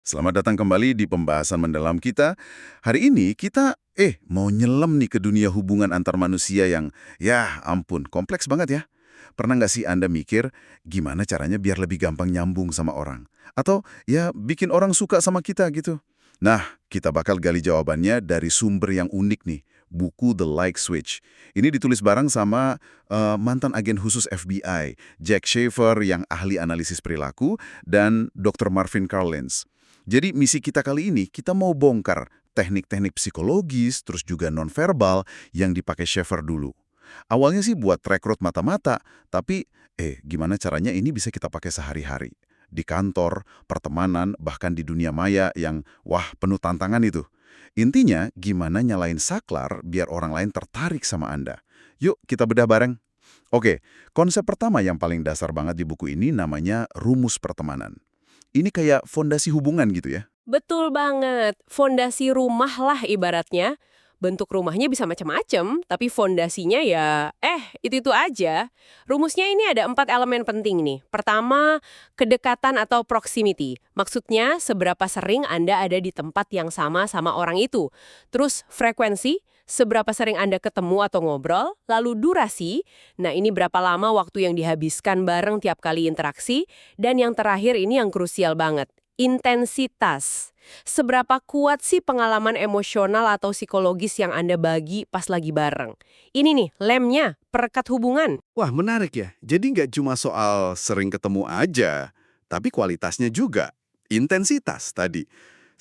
Selamat datang kembali di pembahasan mendalam kita. Hari ini kita mau nyelam nih ke dunia hubungan antar manusia yang ya ampun kompleks banget ya. Pernah nggak sih Anda mikir gimana caranya biar lebih gampang nyambung sama orang? Atau ya bikin orang suka sama kita gitu? Nah, kita bakal gali jawabannya dari sumber yang unik nih. Buku The Like Switch. Ini ditulis bareng sama mantan agen khusus FBI, Jack Shaver yang ahli analisis perilaku, dan Dr. Marvin Carlins. Jadi misi kita kali ini, kita mau bongkar teknik-teknik psikologis, terus juga nonverbal yang dipakai Schaefer dulu. Awalnya sih buat rekrut mata-mata, tapi gimana caranya ini bisa kita pakai sehari-hari. Di kantor, pertemanan, bahkan di dunia maya yang, wah, penuh tantangan itu. Intinya, gimana nyalain saklar biar orang lain tertarik sama Anda. Yuk, kita bedah bareng. Oke, konsep pertama yang paling dasar banget di buku ini namanya rumus pertemanan. Ini kayak fondasi hubungan gitu ya. Betul banget. Fondasi rumah lah ibaratnya. Bentuk rumahnya bisa macam-macam, tapi fondasinya ya, itu-itu aja. Rumusnya ini ada 4 elemen penting nih. Pertama, kedekatan atau proximity. Maksudnya, seberapa sering Anda ada di tempat yang sama sama orang itu. Terus, frekuensi, seberapa sering Anda ketemu atau ngobrol. Lalu durasi, nah ini berapa lama waktu yang dihabiskan bareng tiap kali interaksi. Dan yang terakhir ini yang krusial banget, intensitas. Seberapa kuat sih pengalaman emosional atau psikologis yang Anda bagi pas lagi bareng? Ini nih, lemnya, perekat hubungan. Wah, menarik ya. Jadi nggak cuma soal sering ketemu aja, tapi kualitasnya juga. Intensitas tadi.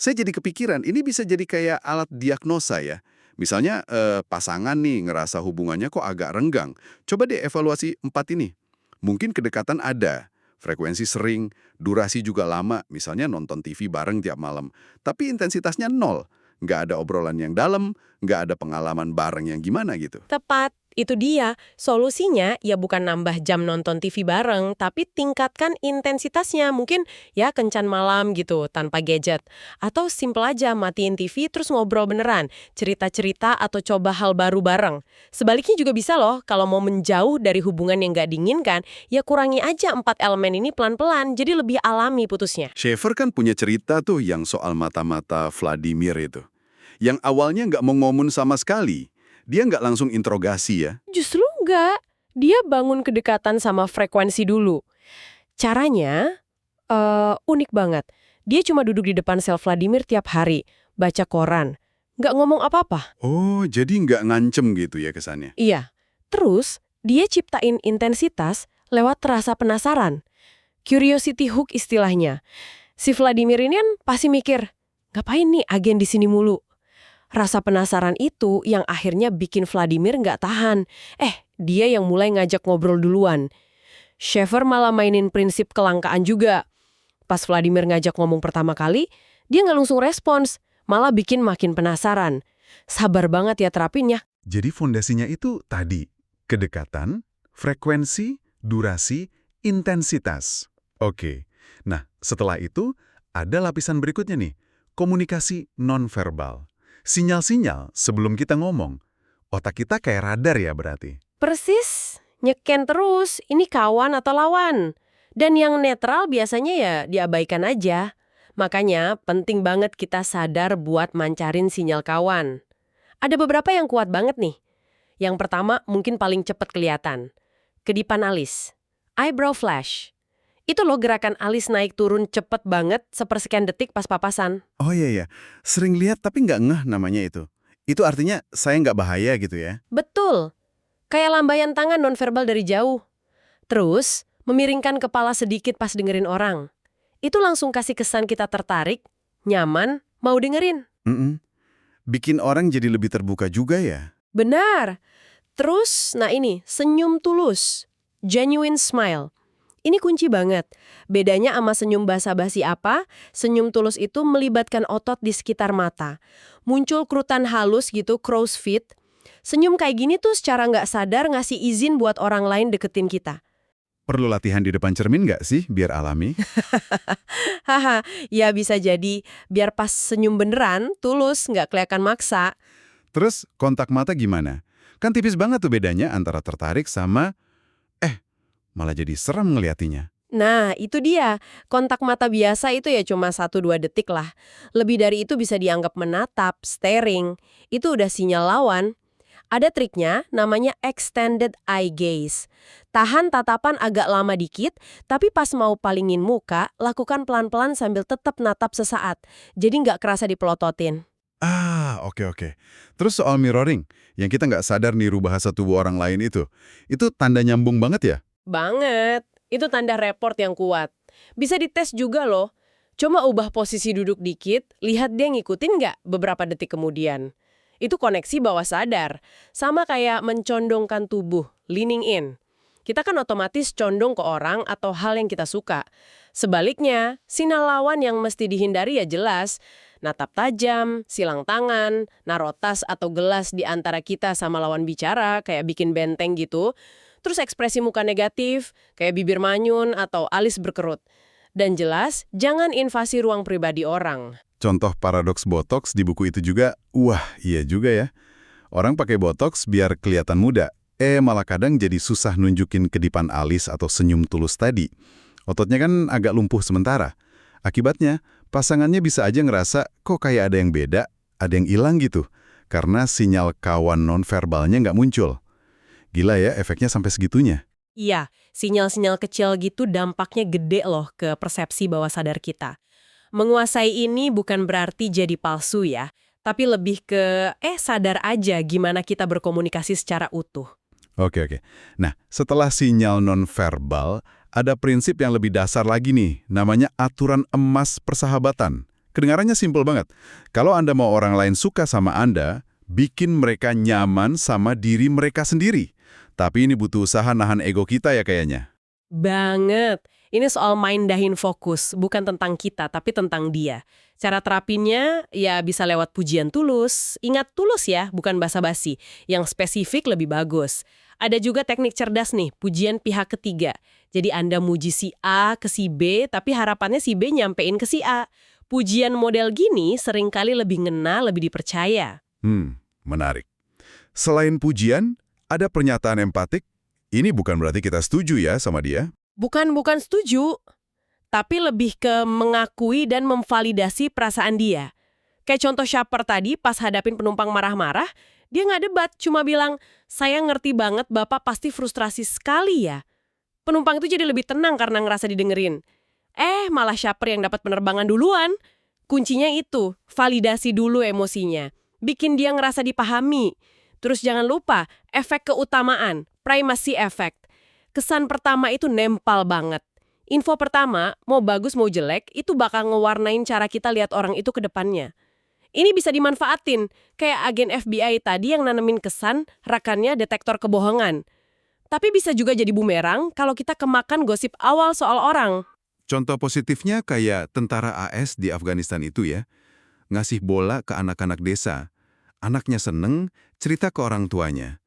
Saya jadi kepikiran, ini bisa jadi kayak alat diagnosa ya. Misalnya pasangan nih ngerasa hubungannya kok agak renggang. Coba deh evaluasi 4 ini. Mungkin kedekatan ada, frekuensi sering, durasi juga lama, misalnya nonton TV bareng tiap malam. Tapi intensitasnya nol. Nggak ada obrolan yang dalam, nggak ada pengalaman bareng yang gimana gitu. Tepat, itu dia. Solusinya ya bukan nambah jam nonton TV bareng, tapi tingkatkan intensitasnya. Mungkin ya kencan malam gitu, tanpa gadget. Atau simple aja matiin TV terus ngobrol beneran, cerita-cerita atau coba hal baru bareng. Sebaliknya juga bisa loh, kalau mau menjauh dari hubungan yang nggak diinginkan, ya kurangi aja 4 elemen ini pelan-pelan, jadi lebih alami putusnya. Schaefer kan punya cerita tuh yang soal mata-mata Vladimir itu. Yang awalnya nggak mau ngomong sama sekali. Dia nggak langsung interogasi ya. Justru enggak. Dia bangun kedekatan sama frekuensi dulu. Caranya unik banget. Dia cuma duduk di depan sel Vladimir tiap hari, baca koran. Nggak ngomong apa-apa. Oh, jadi nggak ngancem gitu ya kesannya. Iya. Terus, dia ciptain intensitas lewat rasa penasaran. Curiosity hook istilahnya. Si Vladimir ini kan pasti mikir, ngapain nih agen di sini mulu? Rasa penasaran itu yang akhirnya bikin Vladimir nggak tahan. Dia yang mulai ngajak ngobrol duluan. Schaefer malah mainin prinsip kelangkaan juga. Pas Vladimir ngajak ngomong pertama kali, dia nggak langsung respons, malah bikin makin penasaran. Sabar banget ya terapinnya. Jadi fondasinya itu tadi, kedekatan, frekuensi, durasi, intensitas. Oke, nah setelah itu ada lapisan berikutnya nih, komunikasi nonverbal. Sinyal-sinyal sebelum kita ngomong. Otak kita kayak radar ya berarti. Persis, nyeken terus, ini kawan atau lawan. Dan yang netral biasanya ya diabaikan aja. Makanya penting banget kita sadar buat mancarin sinyal kawan. Ada beberapa yang kuat banget nih. Yang pertama mungkin paling cepat kelihatan. Kedipan alis. Eyebrow flash. Itu loh gerakan alis naik turun cepet banget sepersekian detik pas papasan. Oh iya, sering lihat tapi nggak ngeh namanya itu. Itu artinya saya nggak bahaya gitu ya? Betul. Kayak lambaian tangan nonverbal dari jauh. Terus, memiringkan kepala sedikit pas dengerin orang. Itu langsung kasih kesan kita tertarik, nyaman, mau dengerin. Bikin orang jadi lebih terbuka juga ya? Benar. Terus, nah ini, senyum tulus. Genuine smile. Ini kunci banget. Bedanya sama senyum basa-basi apa, senyum tulus itu melibatkan otot di sekitar mata. Muncul kerutan halus gitu, crow's feet. Senyum kayak gini tuh secara nggak sadar ngasih izin buat orang lain deketin kita. Perlu latihan di depan cermin nggak sih biar alami? Haha, ya bisa jadi. Biar pas senyum beneran, tulus, nggak kelihatan maksa. Terus kontak mata gimana? Kan tipis banget tuh bedanya antara tertarik sama malah jadi serem ngeliatinya. Nah, itu dia. Kontak mata biasa itu ya cuma 1-2 detik lah. Lebih dari itu bisa dianggap menatap, staring. Itu udah sinyal lawan. Ada triknya, namanya extended eye gaze. Tahan tatapan agak lama dikit, tapi pas mau palingin muka, lakukan pelan-pelan sambil tetap natap sesaat. Jadi nggak kerasa dipelototin. Oke oke. Terus soal mirroring, yang kita nggak sadar niru bahasa tubuh orang lain itu tanda nyambung banget ya? Banget. Itu tanda report yang kuat. Bisa dites juga loh. Coba ubah posisi duduk dikit, lihat dia ngikutin nggak beberapa detik kemudian. Itu koneksi bawah sadar. Sama kayak mencondongkan tubuh, leaning in. Kita kan otomatis condong ke orang atau hal yang kita suka. Sebaliknya, sinyal lawan yang mesti dihindari ya jelas. Natap tajam, silang tangan, naruh tas atau gelas di antara kita sama lawan bicara, kayak bikin benteng gitu. Terus ekspresi muka negatif, kayak bibir manyun atau alis berkerut. Dan jelas, jangan invasi ruang pribadi orang. Contoh paradoks botox di buku itu juga, wah iya juga ya. Orang pakai botox biar kelihatan muda, malah kadang jadi susah nunjukin kedipan alis atau senyum tulus tadi. Ototnya kan agak lumpuh sementara. Akibatnya, pasangannya bisa aja ngerasa kok kayak ada yang beda, ada yang hilang gitu. Karena sinyal kawan nonverbalnya nggak muncul. Gila ya, efeknya sampai segitunya. Iya, sinyal-sinyal kecil gitu dampaknya gede loh ke persepsi bawah sadar kita. Menguasai ini bukan berarti jadi palsu ya, tapi lebih ke sadar aja gimana kita berkomunikasi secara utuh. Oke oke. Nah, setelah sinyal nonverbal, ada prinsip yang lebih dasar lagi nih, namanya aturan emas persahabatan. Kedengarannya simpel banget. Kalau Anda mau orang lain suka sama Anda, bikin mereka nyaman sama diri mereka sendiri. Tapi ini butuh usaha nahan ego kita ya kayaknya. Banget. Ini soal mindahin fokus, bukan tentang kita, tapi tentang dia. Cara terapinnya ya bisa lewat pujian tulus. Ingat tulus ya, bukan basa-basi. Yang spesifik lebih bagus. Ada juga teknik cerdas nih, pujian pihak ketiga. Jadi Anda muji si A ke si B, tapi harapannya si B nyampein ke si A. Pujian model gini seringkali lebih ngena, lebih dipercaya. Menarik. Selain pujian, ada pernyataan empatik. Ini bukan berarti kita setuju ya sama dia. Bukan setuju, tapi lebih ke mengakui dan memvalidasi perasaan dia. Kayak contoh Shopper tadi pas hadapin penumpang marah-marah, dia nggak debat, cuma bilang, saya ngerti banget Bapak pasti frustrasi sekali ya. Penumpang itu jadi lebih tenang karena ngerasa didengerin. Malah Shopper yang dapat penerbangan duluan. Kuncinya itu, validasi dulu emosinya. Bikin dia ngerasa dipahami. Terus jangan lupa, efek keutamaan, primacy effect. Kesan pertama itu nempel banget. Info pertama, mau bagus mau jelek, itu bakal ngewarnain cara kita lihat orang itu ke depannya. Ini bisa dimanfaatin, kayak agen FBI tadi yang nanemin kesan, rekannya detektor kebohongan. Tapi bisa juga jadi bumerang kalau kita kemakan gosip awal soal orang. Contoh positifnya kayak tentara AS di Afghanistan itu ya. Ngasih bola ke anak-anak desa. Anaknya seneng, cerita ke orang tuanya.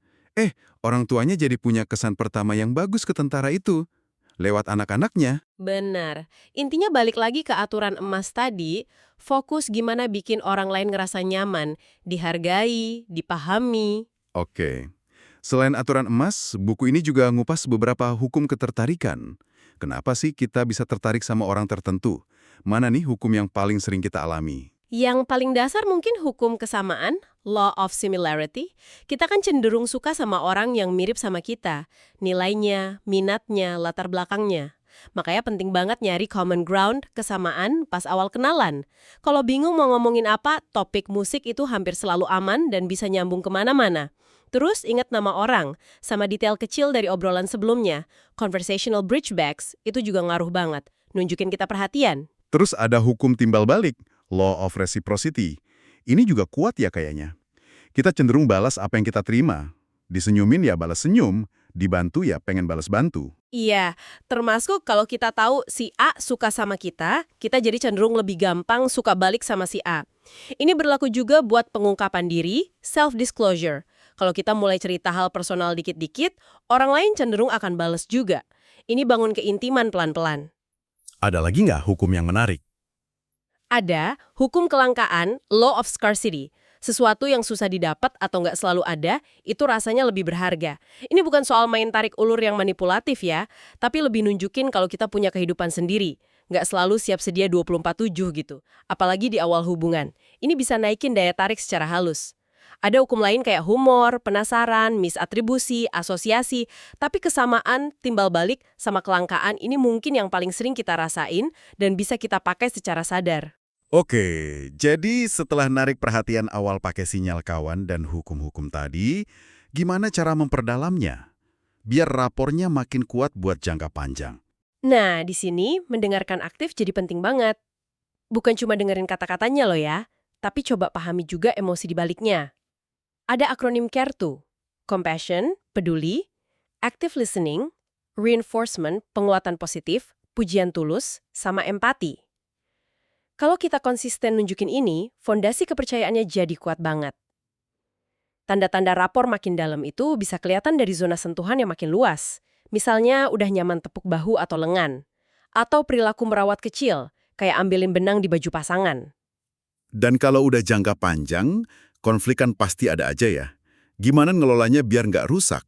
Orang tuanya jadi punya kesan pertama yang bagus ke tentara itu. Lewat anak-anaknya. Benar. Intinya balik lagi ke aturan emas tadi, fokus gimana bikin orang lain ngerasa nyaman, dihargai, dipahami. Oke. Selain aturan emas, buku ini juga ngupas beberapa hukum ketertarikan. Kenapa sih kita bisa tertarik sama orang tertentu? Mana nih hukum yang paling sering kita alami? Yang paling dasar mungkin hukum kesamaan, law of similarity. Kita kan cenderung suka sama orang yang mirip sama kita. Nilainya, minatnya, latar belakangnya. Makanya penting banget nyari common ground, kesamaan pas awal kenalan. Kalau bingung mau ngomongin apa, topik musik itu hampir selalu aman dan bisa nyambung kemana-mana. Terus ingat nama orang, sama detail kecil dari obrolan sebelumnya. Conversational bridgebacks itu juga ngaruh banget. Nunjukin kita perhatian. Terus ada hukum timbal balik, law of reciprocity. Ini juga kuat ya kayaknya. Kita cenderung balas apa yang kita terima. Disenyumin ya balas senyum, dibantu ya pengen balas bantu. Iya, termasuk kalau kita tahu si A suka sama kita jadi cenderung lebih gampang suka balik sama si A. Ini berlaku juga buat pengungkapan diri, self-disclosure. Kalau kita mulai cerita hal personal dikit-dikit, orang lain cenderung akan balas juga. Ini bangun keintiman pelan-pelan. Ada lagi nggak hukum yang menarik? Ada hukum kelangkaan, law of scarcity. Sesuatu yang susah didapat atau nggak selalu ada, itu rasanya lebih berharga. Ini bukan soal main tarik ulur yang manipulatif ya, tapi lebih nunjukin kalau kita punya kehidupan sendiri. Nggak selalu siap sedia 24/7 gitu. Apalagi di awal hubungan. Ini bisa naikin daya tarik secara halus. Ada hukum lain kayak humor, penasaran, misatribusi, asosiasi, tapi kesamaan, timbal balik, sama kelangkaan ini mungkin yang paling sering kita rasain dan bisa kita pakai secara sadar. Oke, jadi setelah narik perhatian awal pakai sinyal kawan dan hukum-hukum tadi, gimana cara memperdalamnya? Biar rapornya makin kuat buat jangka panjang. Nah, di sini mendengarkan aktif jadi penting banget. Bukan cuma dengerin kata-katanya loh ya, tapi coba pahami juga emosi di baliknya. Ada akronim CARE tuh. Compassion, peduli, active listening, reinforcement, penguatan positif, pujian tulus, sama empati. Kalau kita konsisten nunjukin ini, fondasi kepercayaannya jadi kuat banget. Tanda-tanda rapor makin dalam itu bisa kelihatan dari zona sentuhan yang makin luas. Misalnya udah nyaman tepuk bahu atau lengan. Atau perilaku merawat kecil, kayak ambilin benang di baju pasangan. Dan kalau udah jangka panjang, konflik kan pasti ada aja ya. Gimana ngelolanya biar nggak rusak?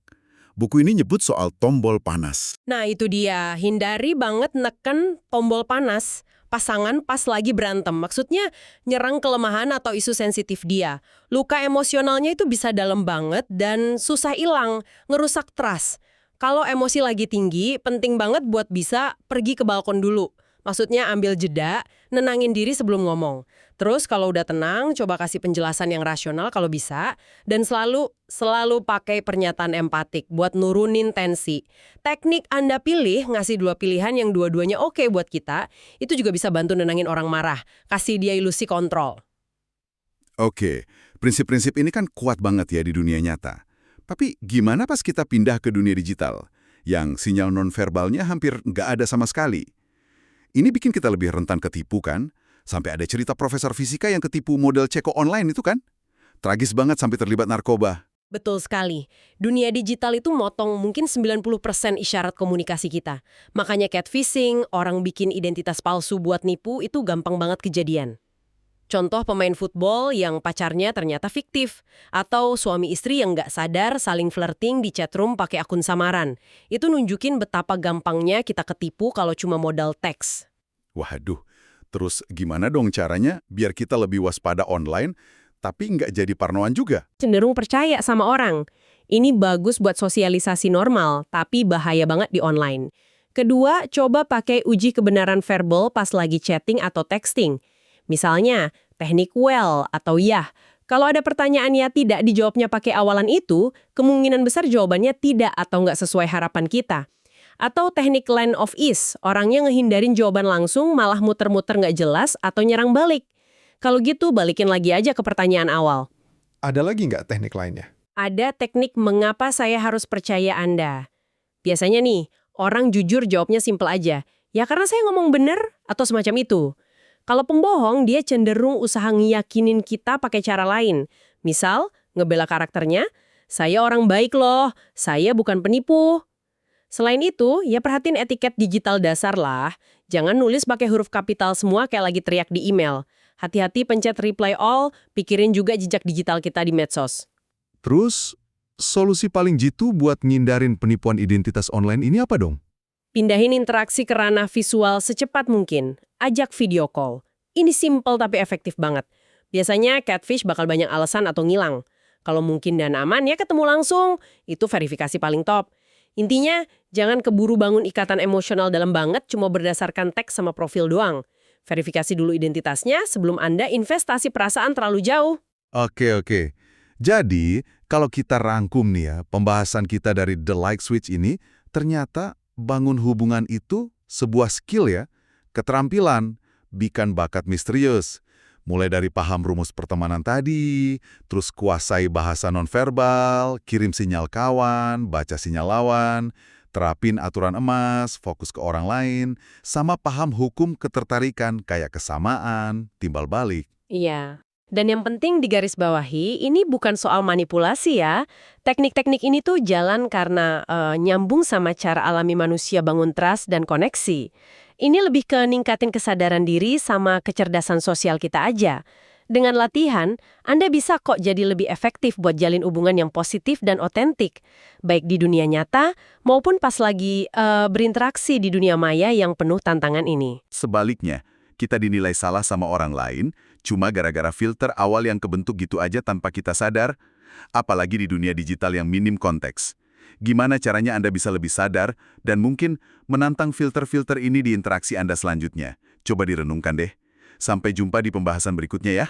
Buku ini nyebut soal tombol panas. Nah itu dia, hindari banget neken tombol panas. Pasangan pas lagi berantem, maksudnya nyerang kelemahan atau isu sensitif dia. Luka emosionalnya itu bisa dalam banget dan susah hilang, ngerusak trust. Kalau emosi lagi tinggi, penting banget buat bisa pergi ke balkon dulu. Maksudnya ambil jeda, nenangin diri sebelum ngomong. Terus kalau udah tenang, coba kasih penjelasan yang rasional kalau bisa. Dan selalu pakai pernyataan empatik buat nurunin tensi. Teknik Anda pilih, ngasih dua pilihan yang dua-duanya oke buat kita, itu juga bisa bantu nenangin orang marah. Kasih dia ilusi kontrol. Oke, prinsip-prinsip ini kan kuat banget ya di dunia nyata. Tapi gimana pas kita pindah ke dunia digital, yang sinyal nonverbalnya hampir nggak ada sama sekali? Ini bikin kita lebih rentan ketipu kan? Sampai ada cerita profesor fisika yang ketipu model ceko online itu kan? Tragis banget sampai terlibat narkoba. Betul sekali. Dunia digital itu motong mungkin 90% isyarat komunikasi kita. Makanya catfishing, orang bikin identitas palsu buat nipu itu gampang banget kejadian. Contoh pemain football yang pacarnya ternyata fiktif. Atau suami istri yang nggak sadar saling flirting di chatroom pakai akun samaran. Itu nunjukin betapa gampangnya kita ketipu kalau cuma modal teks. Waduh, terus gimana dong caranya biar kita lebih waspada online, tapi nggak jadi parnoan juga? Cenderung percaya sama orang. Ini bagus buat sosialisasi normal, tapi bahaya banget di online. Kedua, coba pakai uji kebenaran verbal pas lagi chatting atau texting. Misalnya, teknik well atau yah. Kalau ada pertanyaan ya tidak dijawabnya pakai awalan itu, kemungkinan besar jawabannya tidak atau nggak sesuai harapan kita. Atau teknik line of ease, orangnya ngehindarin jawaban langsung malah muter-muter nggak jelas atau nyerang balik. Kalau gitu, balikin lagi aja ke pertanyaan awal. Ada lagi nggak teknik lainnya? Ada teknik mengapa saya harus percaya Anda. Biasanya nih, orang jujur jawabnya simpel aja. Ya karena saya ngomong bener atau semacam itu. Kalau pembohong, dia cenderung usaha ngiyakinin kita pakai cara lain. Misal, ngebela karakternya, saya orang baik loh, saya bukan penipu. Selain itu, ya perhatiin etiket digital dasar lah. Jangan nulis pakai huruf kapital semua kayak lagi teriak di email. Hati-hati pencet reply all, pikirin juga jejak digital kita di medsos. Terus, solusi paling jitu buat ngindarin penipuan identitas online ini apa dong? Pindahin interaksi ke ranah visual secepat mungkin. Ajak video call. Ini simple tapi efektif banget. Biasanya catfish bakal banyak alasan atau ngilang. Kalau mungkin dan aman ya ketemu langsung. Itu verifikasi paling top. Intinya, jangan keburu bangun ikatan emosional dalam banget cuma berdasarkan teks sama profil doang. Verifikasi dulu identitasnya sebelum Anda investasi perasaan terlalu jauh. Oke. Jadi, kalau kita rangkum nih ya, pembahasan kita dari The Like Switch ini, ternyata bangun hubungan itu sebuah skill ya, keterampilan, bukan bakat misterius. Mulai dari paham rumus pertemanan tadi, terus kuasai bahasa nonverbal, kirim sinyal kawan, baca sinyal lawan, terapin aturan emas, fokus ke orang lain, sama paham hukum ketertarikan kayak kesamaan, timbal balik. Iya. Dan yang penting digarisbawahi, ini bukan soal manipulasi ya. Teknik-teknik ini tuh jalan karena nyambung sama cara alami manusia bangun trust dan koneksi. Ini lebih ke ningkatin kesadaran diri sama kecerdasan sosial kita aja. Dengan latihan, Anda bisa kok jadi lebih efektif buat jalin hubungan yang positif dan otentik, baik di dunia nyata maupun pas lagi berinteraksi di dunia maya yang penuh tantangan ini. Sebaliknya, kita dinilai salah sama orang lain cuma gara-gara filter awal yang kebentuk gitu aja tanpa kita sadar, apalagi di dunia digital yang minim konteks. Gimana caranya Anda bisa lebih sadar dan mungkin menantang filter-filter ini di interaksi Anda selanjutnya? Coba direnungkan deh. Sampai jumpa di pembahasan berikutnya ya.